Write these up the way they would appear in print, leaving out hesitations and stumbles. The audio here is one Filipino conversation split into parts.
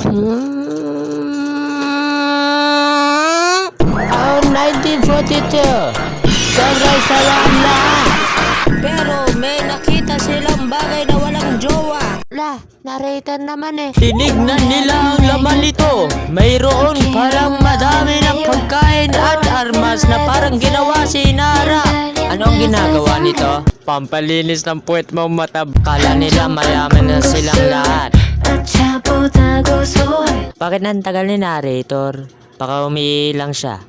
Taon 1942, sobrang saya ang lahat. Pero may nakita silang bagay na walang jowa. Narrator naman eh. Tinignan nila ang laman nito. Mayroon parang madami ng pagkain at armas na parang ginawa si Nara. Anong ginagawa nito? Pampalinis ng puwet mo mata. Kala nila mayaman na silang lahat. Bakit nang tagal ni narrator? Baka umiilang siya.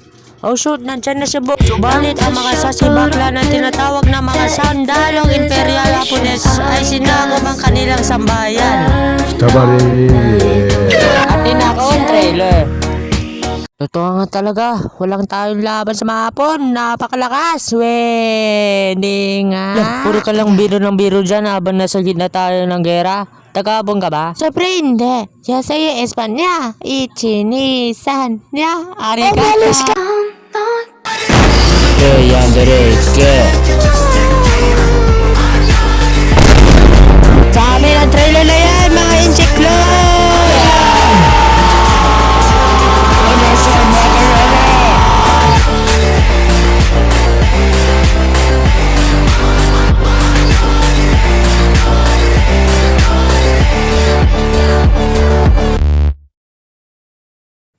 Oh shoot, nandyan na si Bo. Subalit ang mga sasibakla na tinatawag na mga sandalong Imperial Hapones ay sinakop ang kanilang sambayan. At tinakaw ang trailer. Totoo nga talaga, walang tayong laban sa mga Hapon. Napakalakas. Hindi nga. Puro ka lang biro ng biro dyan habang nasa gitna tayo ng gera. Taga-Hapon ka ba? Siyempre hindi. Yo soy Espanya. Ichinisan niya. Arigato. Sa amin ang trailer na yan, mga inchiklo!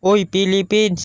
Uy, Philippines!